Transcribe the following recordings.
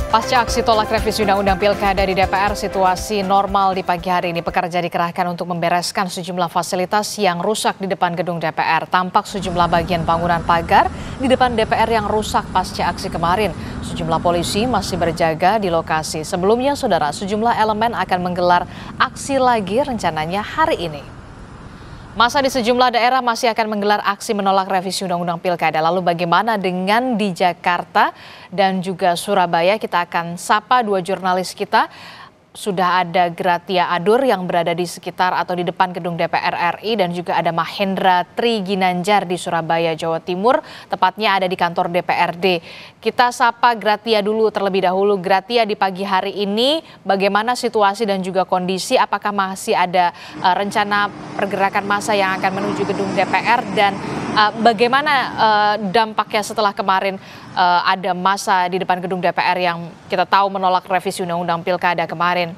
Pasca aksi tolak revisi Undang-Undang Pilkada di DPR, situasi normal di pagi hari ini. Pekerja dikerahkan untuk membereskan sejumlah fasilitas yang rusak di depan gedung DPR. Tampak sejumlah bagian bangunan pagar di depan DPR yang rusak pasca aksi kemarin. Sejumlah polisi masih berjaga di lokasi. Sebelumnya, saudara, sejumlah elemen akan menggelar aksi lagi rencananya hari ini. Masa di sejumlah daerah masih akan menggelar aksi menolak revisi Undang-Undang Pilkada. Lalu bagaimana dengan di Jakarta dan juga Surabaya? Kita akan sapa dua jurnalis kita. Sudah ada Gratia Adur yang berada di sekitar atau di depan gedung DPR RI dan juga ada Mahendra Triginanjar di Surabaya, Jawa Timur. Tepatnya ada di kantor DPRD. Kita sapa Gratia dulu terlebih dahulu. Gratia, di pagi hari ini bagaimana situasi dan juga kondisi? Apakah masih ada rencana pergerakan massa yang akan menuju gedung DPR dan bagaimana dampaknya setelah kemarin ada massa di depan gedung DPR yang kita tahu menolak revisi Undang-Undang Pilkada kemarin?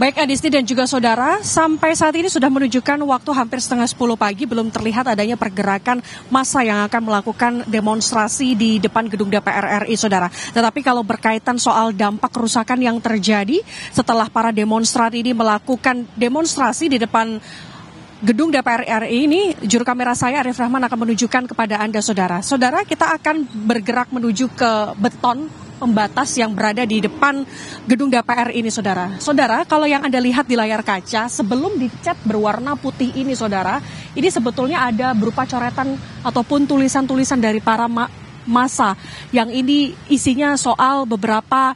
Baik Adisti dan juga saudara, sampai saat ini sudah menunjukkan waktu hampir setengah 10 pagi belum terlihat adanya pergerakan massa yang akan melakukan demonstrasi di depan gedung DPR RI, saudara. Tetapi kalau berkaitan soal dampak kerusakan yang terjadi setelah para demonstran ini melakukan demonstrasi di depan gedung DPR RI ini, juru kamera saya Arif Rahman akan menunjukkan kepada Anda, saudara. Saudara, kita akan bergerak menuju ke beton pembatas yang berada di depan gedung DPR ini, saudara. Saudara, kalau yang Anda lihat di layar kaca, sebelum dicat berwarna putih ini, saudara, ini sebetulnya ada berupa coretan ataupun tulisan-tulisan dari para massa yang ini isinya soal beberapa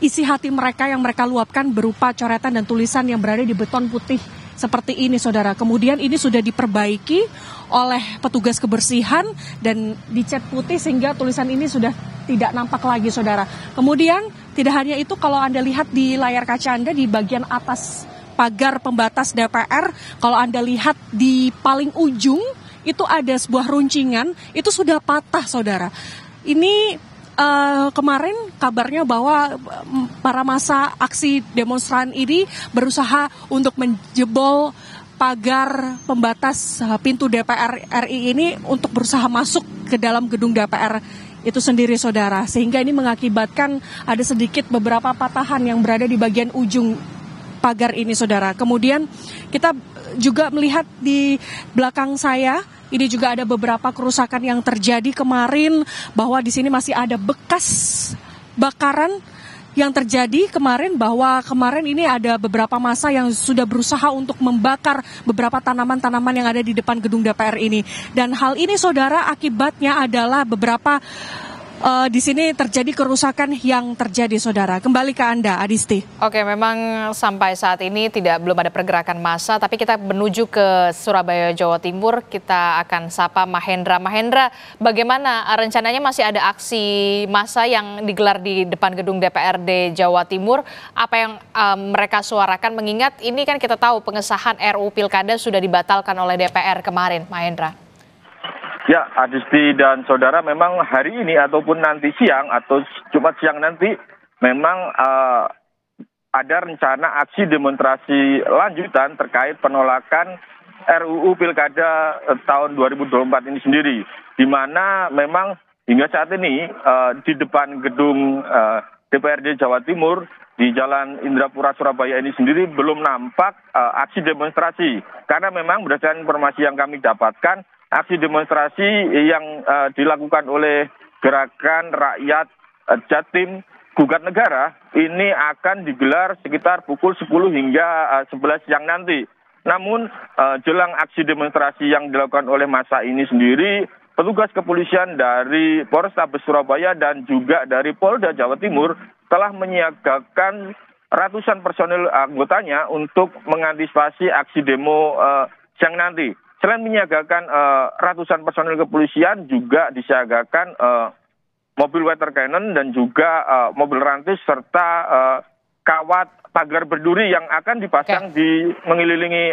isi hati mereka yang mereka luapkan berupa coretan dan tulisan yang berada di beton putih seperti ini, saudara. Kemudian ini sudah diperbaiki oleh petugas kebersihan dan dicat putih sehingga tulisan ini sudah tidak nampak lagi, saudara. Kemudian tidak hanya itu, kalau Anda lihat di layar kaca Anda di bagian atas pagar pembatas DPR, kalau Anda lihat di paling ujung itu ada sebuah runcingan, itu sudah patah, saudara. Ini kemarin kabarnya bahwa para massa aksi demonstran ini berusaha untuk menjebol pagar pembatas pintu DPR RI ini untuk berusaha masuk ke dalam gedung DPR itu sendiri, saudara. Sehingga ini mengakibatkan ada sedikit beberapa patahan yang berada di bagian ujung pagar ini, saudara. Kemudian kita juga melihat di belakang saya, ini juga ada beberapa kerusakan yang terjadi kemarin, bahwa di sini masih ada bekas bakaran yang terjadi kemarin, bahwa kemarin ini ada beberapa massa yang sudah berusaha untuk membakar beberapa tanaman-tanaman yang ada di depan gedung DPR ini. Dan hal ini, saudara, akibatnya adalah beberapa di sini terjadi kerusakan yang terjadi, saudara. Kembali ke Anda, Adisti. Oke, memang sampai saat ini belum ada pergerakan massa, tapi kita menuju ke Surabaya, Jawa Timur. Kita akan sapa Mahendra. Mahendra, bagaimana rencananya masih ada aksi massa yang digelar di depan gedung DPRD Jawa Timur? Apa yang mereka suarakan, mengingat ini kan kita tahu pengesahan RUU Pilkada sudah dibatalkan oleh DPR kemarin, Mahendra? Ya, Adisti dan saudara, memang hari ini ataupun nanti siang atau Jumat siang nanti memang ada rencana aksi demonstrasi lanjutan terkait penolakan RUU Pilkada tahun 2024 ini sendiri, di mana memang hingga saat ini di depan gedung DPRD Jawa Timur di Jalan Indrapura Surabaya ini sendiri belum nampak aksi demonstrasi, karena memang berdasarkan informasi yang kami dapatkan, aksi demonstrasi yang dilakukan oleh Gerakan Rakyat Jatim Gugat Negara ini akan digelar sekitar pukul 10 hingga 11 siang nanti. Namun jelang aksi demonstrasi yang dilakukan oleh massa ini sendiri, petugas kepolisian dari Polrestabes Surabaya dan juga dari Polda Jawa Timur telah menyiagakan ratusan personil anggotanya untuk mengantisipasi aksi demo siang nanti. Selain menyiagakan ratusan personil kepolisian, juga disiagakan mobil water cannon dan juga mobil rantis serta kawat pagar berduri yang akan dipasang di mengelilingi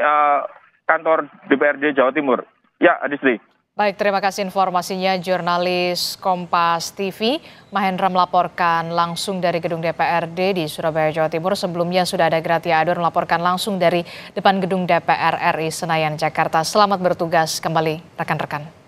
kantor DPRD Jawa Timur. Ya, Adisti. Baik, terima kasih informasinya jurnalis Kompas TV. Mahendra melaporkan langsung dari gedung DPRD di Surabaya, Jawa Timur. Sebelumnya sudah ada Gratia Adur melaporkan langsung dari depan gedung DPR RI Senayan, Jakarta. Selamat bertugas kembali rekan-rekan.